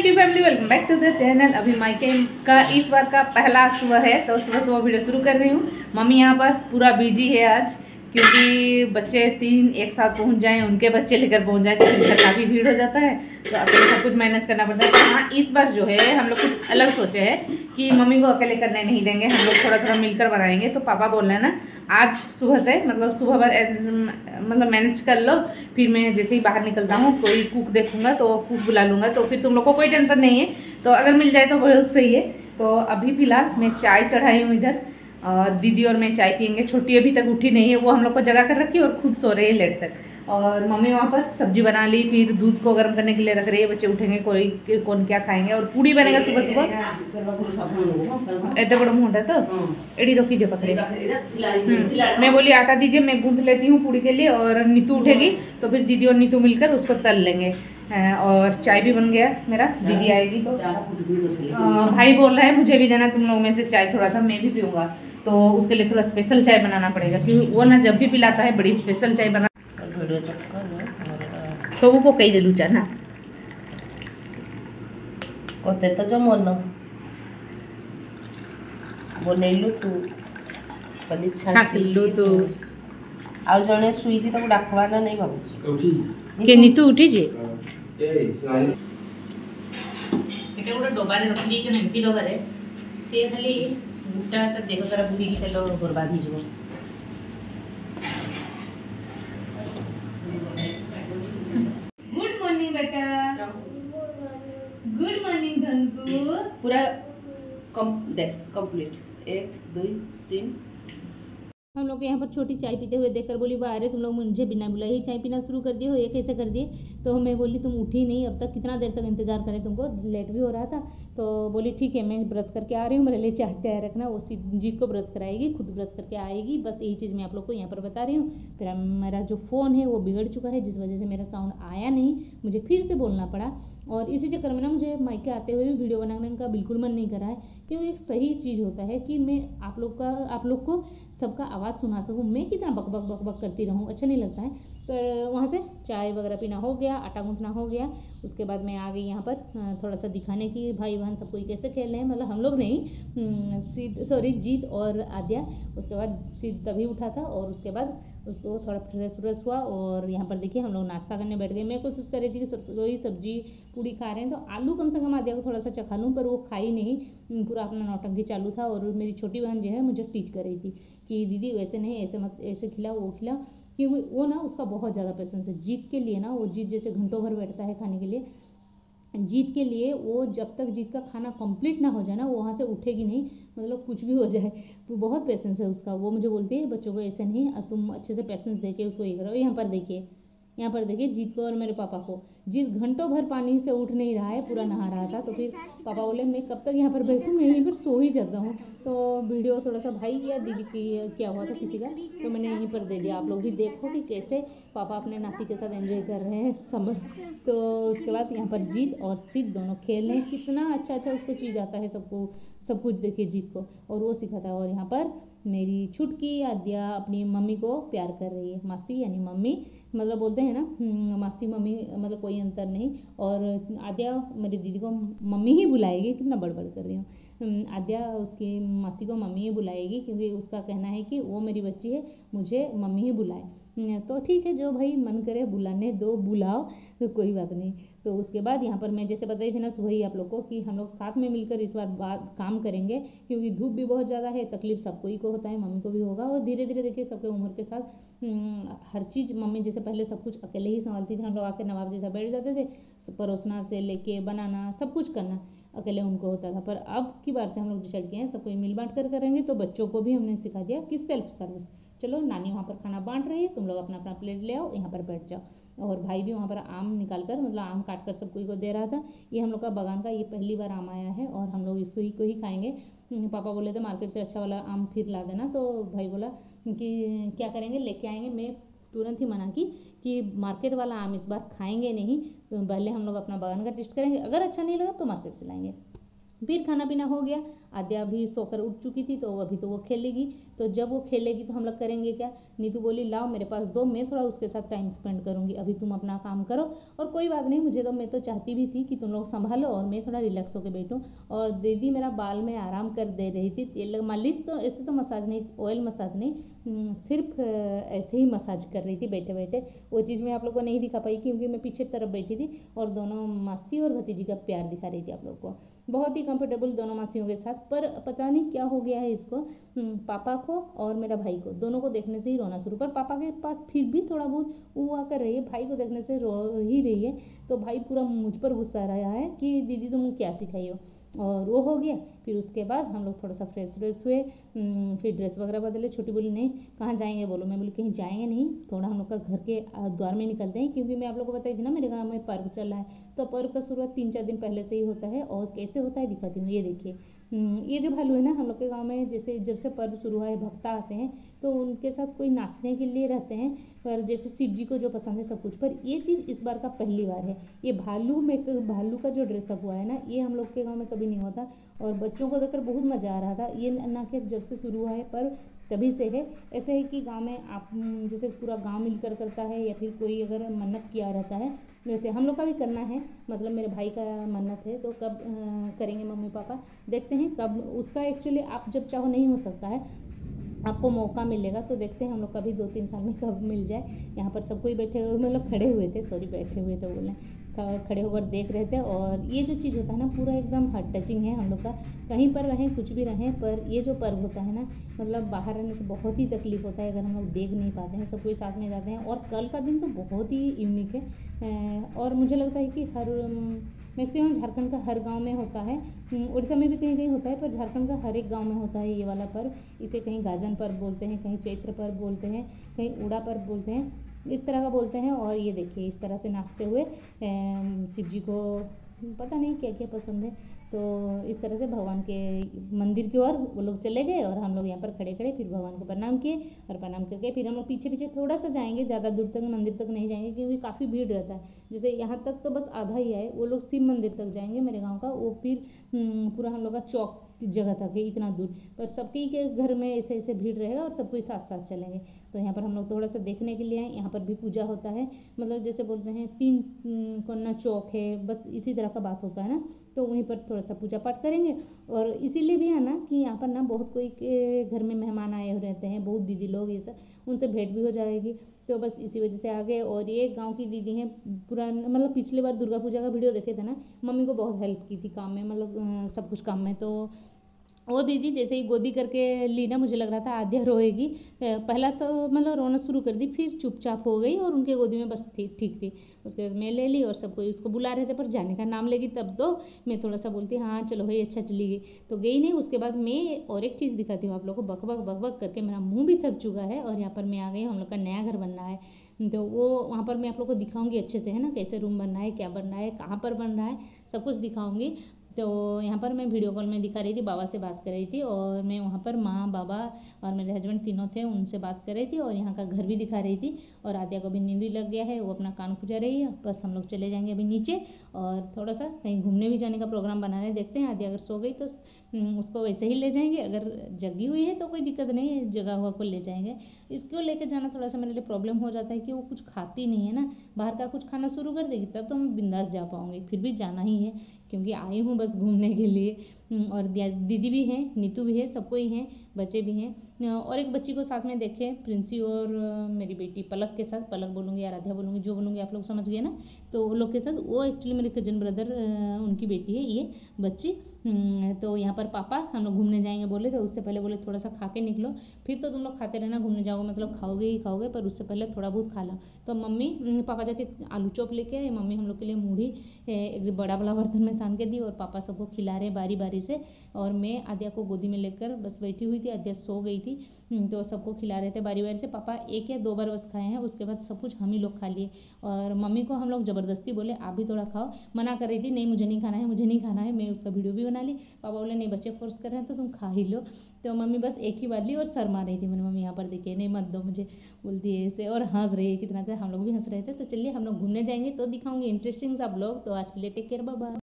YouTube family, welcome back to the channel. अभी मायके का इस बार का पहला सुबह है तो सुबह सुबह वीडियो शुरू कर रही हूँ। मम्मी यहाँ पर पूरा बिजी है आज, क्योंकि बच्चे 3 एक साथ पहुँच जाएं, उनके बच्चे लेकर पहुँच जाएं तो फिर काफ़ी भीड़ हो जाता है, तो अकेले सब कुछ मैनेज करना पड़ता है। तो हाँ, इस बार जो है हम लोग कुछ अलग सोचे हैं कि मम्मी को अकेले करने नहीं देंगे, हम लोग थोड़ा थोड़ा मिलकर बनाएंगे। तो पापा बोल रहे हैं ना आज सुबह से, मतलब सुबह भर मैनेज कर लो, फिर मैं जैसे ही बाहर निकलता हूँ कोई कुक देखूंगा तो कुक बुला लूँगा, तो फिर तुम लोग को कोई टेंशन नहीं है। तो अगर मिल जाए तो बहुत सही है। तो अभी फिलहाल मैं चाय चढ़ाई हूँ इधर, और दीदी और मैं चाय पियेंगे। छोटी अभी तक उठी नहीं है, वो हम लोग को जगा कर रखी और खुद सो रही है लेट तक। और मम्मी वहाँ पर सब्जी बना ली, फिर दूध को गर्म करने के लिए रख रही है। बच्चे उठेंगे कोई कौन क्या खाएंगे, और पूड़ी बनेगा सुबह सुबह। ऐसे बड़ा मोटा तो एडी रोकी जो पकड़े। मैं बोली आटा दीजिए, मैं गूंथ लेती हूँ पूड़ी के लिए, और नीतू उठेगी तो फिर दीदी और नीतू मिलकर उसको तल लेंगे। और चाय भी बन गया मेरा, दीदी आएगी तो भाई बोल रहा है मुझे भी देना तुम लोग में से चाय थोड़ा सा, मैं भी पीऊँगा। तो उसके लिए थोड़ा स्पेशल चाय बनाना पड़ेगा, क्योंकि वो ना जब भी पिलाता है बड़ी स्पेशल चाय बना। सब को कही दिलू चाह ना कते तो जो मन बनैलु तू कली छाकिलु तू आ जने सुईची ताको डाकवाना नहीं भाबुची के नीतू उठी जे एटा गोटे डबारे रखी देछ ना, एमती डबारे से खाली गुटा त देह सारा बुदी की तेल बर्बाद ही जबो। गुड मॉर्निंग बेटा, गुड मॉर्निंग धनकू। पूरा कंप्लीट 1 2 3। हम लोग यहाँ पर छोटी चाय पीते हुए देखकर बोली वाह अरे तुम लोग मुझे बिना बुलाए ही चाय पीना शुरू कर दिए हो, ये कैसे कर दिए। तो मैं बोली तुम उठी नहीं अब तक, कितना देर तक इंतजार करें तुमको, लेट भी हो रहा था। तो बोली ठीक है मैं ब्रश करके आ रही हूँ, मेरे लिए चाय तैयार रखना। वो जीत को ब्रश कराएगी, खुद ब्रश करके आएगी, बस यही चीज़ मैं आप लोग को यहाँ पर बता रही हूँ। फिर मेरा जो फ़ोन है वो बिगड़ चुका है, जिस वजह से मेरा साउंड आया नहीं, मुझे फिर से बोलना पड़ा। और इसी चक्कर में ना मुझे मायके आते हुए भी वीडियो बनाने का बिल्कुल मन नहीं कर रहा है, क्योंकि एक सही चीज़ होता है कि मैं आप लोग को सबका आवाज़ सुना सकूँ। मैं कितना बक बक बक बक करती रहूँ, अच्छा नहीं लगता है। तो वहाँ से चाय वगैरह पीना हो गया, आटा गूंथना हो गया। उसके बाद मैं आ गई यहाँ पर थोड़ा सा दिखाने की भाई बहन सब कोई कैसे खेल रहे हैं, मतलब हम लोग नहीं, जीत और आद्या। उसके बाद सिद्ध तभी उठा था, और उसके बाद उसको थोड़ा फ्रेश हुआ। और यहाँ पर देखिए हम लोग नाश्ता करने बैठ गए। मैं कोशिश कर रही थी कि वही सब्जी पूड़ी खा रहे हैं तो आलू कम से कम आद्या को थोड़ा सा चखा लूँ, पर वो खाई नहीं, पूरा अपना नौटंकी चालू था। और मेरी छोटी बहन जो है मुझे टीच कर रही थी कि दीदी वैसे नहीं, ऐसे मत, ऐसे खिलाओ वो खिलाओ, कि वो ना उसका बहुत ज़्यादा पेशेंस है। जीत के लिए ना, वो जीत जैसे घंटों भर बैठता है खाने के लिए, जीत के लिए वो जब तक जीत का खाना कंप्लीट ना हो जाए ना वो वहाँ से उठेगी नहीं, मतलब कुछ भी हो जाए। तो बहुत पेशेंस है उसका। वो मुझे बोलती है बच्चों को ऐसे नहीं, तुम अच्छे से पेशेंस दे के उसको ये करो। यहाँ पर देखिए जीत को और मेरे पापा को। जीत घंटों भर पानी से उठ नहीं रहा है, पूरा नहा रहा था। तो फिर पापा बोले मैं कब तक यहाँ पर बैठूँ, मैं यहीं पर सो ही जाता हूँ। तो वीडियो थोड़ा सा भाई किया, दीदी की क्या हुआ था किसी का, तो मैंने यहीं पर दे दिया। आप लोग भी देखो कि कैसे पापा अपने नाती के साथ एंजॉय कर रहे हैं समर। तो उसके बाद यहाँ पर जीत और सिद्ध दोनों खेल रहे हैं, कितना अच्छा उसको चीज़ आता है सबको, सब कुछ देखिए जीत को, और वो सिखाता है। और यहाँ पर मेरी छुटकी आद्या अपनी मम्मी को प्यार कर रही है। मासी यानी मम्मी, मतलब बोलते हैं ना मासी मम्मी, मतलब कोई अंतर नहीं। और आद्या मेरी दीदी को मम्मी ही बुलाएगी, कितना बड़बड़ कर रही हूँ। आद्या उसकी मासी को मम्मी ही बुलाएगी, क्योंकि उसका कहना है कि वो मेरी बच्ची है, मुझे मम्मी ही बुलाए। तो ठीक है, जो भाई मन करे बुलाने दो, बुलाओ, तो कोई बात नहीं। तो उसके बाद यहाँ पर मैं जैसे बताई थी ना सुबह ही आप लोग को कि हम लोग साथ में मिलकर इस बार काम करेंगे, क्योंकि धूप भी बहुत ज़्यादा है, तकलीफ सबको ही को होता है, मम्मी को भी होगा। और धीरे धीरे देखिए सबके उम्र के साथ हर चीज़ मम्मी जैसे पहले सब कुछ अकेले ही संभालती थी, हम लोग आके नवाब जैसा बैठ जाते थे, परोसना से लेके बनाना सब कुछ करना अकेले उनको होता था। पर अब की बार से हम लोग डिसाइड किए हैं सब कोई मिल बांट कर करेंगे। तो बच्चों को भी हमने सिखा दिया कि सेल्फ सर्विस, चलो नानी वहाँ पर खाना बांट रही है, तुम लोग अपना अपना प्लेट ले आओ, यहाँ पर बैठ जाओ। और भाई भी वहाँ पर आम निकाल कर, मतलब आम काट कर सब कोई को दे रहा था। ये हम लोग का बागान का ये पहली बार आम आया है, और हम लोग इसको ही खाएंगे। पापा बोले थे मार्केट से अच्छा वाला आम फिर ला देना, तो भाई बोला कि क्या करेंगे, लेके आएंगे। मैं तुरंत ही मना की कि मार्केट वाला आम इस बार खाएंगे नहीं, तो पहले हम लोग अपना बागान का टेस्ट करेंगे, अगर अच्छा नहीं लगा तो मार्केट से लाएंगे। फिर खाना पीना हो गया। आद्या भी सोकर उठ चुकी थी, तो अभी तो वो खेलेगी। तो जब वो खेलेगी तो हम लोग करेंगे क्या, नीतू बोली लाओ मेरे पास दो, मैं थोड़ा उसके साथ टाइम स्पेंड करूँगी, अभी तुम अपना काम करो। और कोई बात नहीं, मुझे तो, मैं तो चाहती भी थी कि तुम लोग संभालो और मैं थोड़ा रिलैक्स होकर बैठूँ। और दीदी मेरा बाल में आराम कर दे रही थी। तेल मालिश तो ऐसे तो मसाज नहीं, ऑयल मसाज नहीं, सिर्फ ऐसे ही मसाज कर रही थी बैठे बैठे। वो चीज़ मैं आप लोग को नहीं दिखा पाई क्योंकि मैं पीछे तरफ बैठी थी और दोनों मासी और भतीजी का प्यार दिखा रही थी आप लोग को। बहुत ही कंफर्टेबल दोनों मासियों के साथ। पर पता नहीं क्या हो गया है इसको, पापा को और मेरा भाई को, दोनों को देखने से ही रोना शुरू। पर पापा के पास फिर भी थोड़ा बहुत हुआ कर रही है, भाई को देखने से रो ही रही है। तो भाई पूरा मुझ पर गुस्सा रहा है कि दीदी तुम क्या सिखाई हो। और वो हो गया। फिर उसके बाद हम लोग थोड़ा सा फ्रेश हुए, फिर ड्रेस वगैरह बदले। छोटी बोली नहीं कहाँ जाएंगे बोलो, मैं बोली कहीं जाएंगे नहीं, थोड़ा हम लोग का घर के द्वार में निकलते हैं, क्योंकि मैं आप लोग को बताई थी ना मेरे गाँव में पर्व चल रहा है। तो पर्व का शुरुआत 3-4 दिन पहले से ही होता है। और कैसे होता है दिखाती हूँ, ये देखिए। ये जो भालू है ना हम लोग के गांव में, जैसे जब से पर्व शुरू हुआ है भक्ता आते हैं तो उनके साथ कोई नाचने के लिए रहते हैं, पर जैसे शिव जी को जो पसंद है सब कुछ। पर ये चीज़ इस बार का पहली बार है, ये भालू का जो ड्रेसअप हुआ है ना, ये हम लोग के गांव में कभी नहीं होता। और बच्चों को देखकर बहुत मज़ा आ रहा था। ये ना कि जब से शुरू हुआ है पर्व तभी से है। ऐसे है कि गांव में आप जैसे पूरा गांव मिलकर करता है, या फिर कोई अगर मन्नत किया रहता है, वैसे हम लोग का भी करना है। मतलब मेरे भाई का मन्नत है, तो कब करेंगे मम्मी पापा, देखते हैं कब उसका। एक्चुअली आप जब चाहो नहीं हो सकता है, आपको मौका मिलेगा। तो देखते हैं हम लोग का भी 2-3 साल में कब मिल जाए। यहाँ पर सब कोई बैठे हुए, मतलब खड़े हुए थे, सॉरी बैठे हुए थे बोले, खड़े होकर देख रहे थे। और ये जो चीज़ होता है ना पूरा एकदम हार्ट टचिंग है हम लोग का। कहीं पर रहें कुछ भी रहें, पर ये जो पर्व होता है ना, मतलब बाहर रहने से बहुत ही तकलीफ होता है अगर हम लोग देख नहीं पाते हैं, सब कोई साथ में जाते हैं। और कल का दिन तो बहुत ही यूनिक है। और मुझे लगता है कि हर मैक्सिमम झारखंड का हर गांव में होता है, उड़ीसा में भी कहीं कहीं होता है, पर झारखंड का हर एक गांव में होता है ये वाला पर्व। इसे कहीं गाजन पर्व बोलते हैं, कहीं चैत्र पर्व बोलते हैं, कहीं उड़ा पर्व बोलते हैं, इस तरह का बोलते हैं। और ये देखिए इस तरह से नाचते हुए शिव जी को पता नहीं क्या क्या पसंद है, तो इस तरह से भगवान के मंदिर की ओर वो लोग चले गए। और हम लोग यहाँ पर खड़े खड़े फिर भगवान को प्रणाम किए, और प्रणाम करके फिर हम लोग पीछे पीछे थोड़ा सा जाएंगे, ज़्यादा दूर तक मंदिर तक नहीं जाएंगे क्योंकि काफ़ी भीड़ रहता है। जैसे यहाँ तक तो बस आधा ही है, वो लोग शिव मंदिर तक जाएंगे मेरे गाँव का, वो फिर पूरा हम लोग का चौक की जगह तक है, इतना दूर। पर सबके के घर में ऐसे ऐसे भीड़ रहेगा और सब कोई साथ साथ चलेंगे। तो यहाँ पर हम लोग थोड़ा सा देखने के लिए आए। यहाँ पर भी पूजा होता है, मतलब जैसे बोलते हैं 3 कोना चौक है, बस इसी तरह का बात होता है ना। तो वहीं पर थोड़ा सा पूजा पाठ करेंगे। और इसीलिए भी है ना कि यहाँ पर ना बहुत कोई के घर में मेहमान आए हुए रहते हैं, बहुत दीदी लोग, ये सब, उनसे भेंट भी हो जाएगी। तो बस इसी वजह से आ गए। और ये गांव की दीदी हैं, पुराना मतलब पिछले बार दुर्गा पूजा का वीडियो देखे थे ना, मम्मी को बहुत हेल्प की थी काम में, मतलब सब कुछ काम में। तो वो दीदी जैसे ही गोदी करके ली ना, मुझे लग रहा था आद्या रोएगी। पहला तो मतलब रोना शुरू कर दी, फिर चुपचाप हो गई और उनके गोदी में बस ठीक थी। उसके बाद मैं ले ली और सब कोई उसको बुला रहे थे, पर जाने का नाम लेगी तब तो मैं थोड़ा सा बोलती हाँ चलो भाई अच्छा चली गई, तो गई नहीं। उसके बाद मैं और एक चीज़ दिखाती हूँ आप लोग को, बक बक बक बक करके मेरा मुँह भी थक चुका है। और यहाँ पर मैं आ गई हूँ, हम लोग का नया घर बनना है, तो वो वहाँ पर मैं आप लोग को दिखाऊंगी अच्छे से, है ना, कैसे रूम बनना है, क्या बनना है, कहाँ पर बन रहा है, सब कुछ दिखाऊंगी। तो यहाँ पर मैं वीडियो कॉल में दिखा रही थी, बाबा से बात कर रही थी, और मैं वहाँ पर माँ बाबा और मेरे हस्बैंड तीनों थे, उनसे बात कर रही थी, और यहाँ का घर भी दिखा रही थी। और आद्या को भी नींद भी लग गया है, वो अपना कान खुजा रही है। बस हम लोग चले जाएंगे अभी नीचे, और थोड़ा सा कहीं घूमने भी जाने का प्रोग्राम बना रहे, देखते हैं। आद्या अगर सो गई तो उसको वैसे ही ले जाएंगे, अगर जगी हुई है तो कोई दिक्कत नहीं है, जगा हुआ को ले जाएंगे। इसको लेकर जाना थोड़ा सा मेरे लिए प्रॉब्लम हो जाता है कि वो कुछ खाती नहीं है ना, बाहर का कुछ खाना शुरू कर देगी तब तो मैं बिंदास जा पाऊँगी, फिर भी जाना ही है क्योंकि आई हूँ बस घूमने के लिए। और दीदी भी हैं, नीतू भी है, सबको ही हैं, बच्चे भी हैं। और एक बच्ची को साथ में देखे, प्रिंसी और मेरी बेटी पलक के साथ, पलक बोलूँगी या राधा बोलूँगी, जो बोलूँगी आप लोग समझ गए ना, तो वो लोग के साथ। वो एक्चुअली मेरे कजन ब्रदर उनकी बेटी है ये बच्ची। तो यहाँ पर पापा हम लोग घूमने जाएंगे बोले, तो उससे पहले बोले थोड़ा सा खा के निकलो, फिर तो तुम लोग खाते रहना, घूमने जाओगे मतलब खाओगे ही खाओगे, पर उससे पहले थोड़ा बहुत खा लो। तो मम्मी पापा जाके आलू चॉप लेके आए, मम्मी हम लोग के लिए मूढ़ी एक बड़ा बड़ा बर्तन में सान के दी, और पापा सबको खिला रहे बारी बारी से। और मैं आद्या को गोदी में लेकर बस बैठी हुई थी, आद्या सो गई थी, तो सबको खिला रहे थे बारी बारी से। पापा 1 या 2 बार बस खाए हैं, उसके बाद सब कुछ हम ही लोग खा लिए। और मम्मी को हम लोग ज़बरदस्ती बोले आप भी थोड़ा खाओ, मना कर रही थी, नहीं मुझे नहीं खाना है, मुझे नहीं खाना है। मैं उसका वीडियो भी बना ली। पापा बोले नहीं बच्चे फोर्स कर रहे हैं तो तुम खा ही लो। तो मम्मी बस एक ही बार ली और शर्मा रही थी। मैंने मम्मी यहाँ पर देखिए, नहीं मत दो मुझे, बोलती है ऐसे, और हंस रही है कितना, हम लोग भी हंस रहे थे। तो चलिए हम लोग घूमने जाएंगे तो दिखाऊंगी इंटरेस्टिंग सा ब्लॉग। तो आज के लिए टेक केयर, बाय बाय।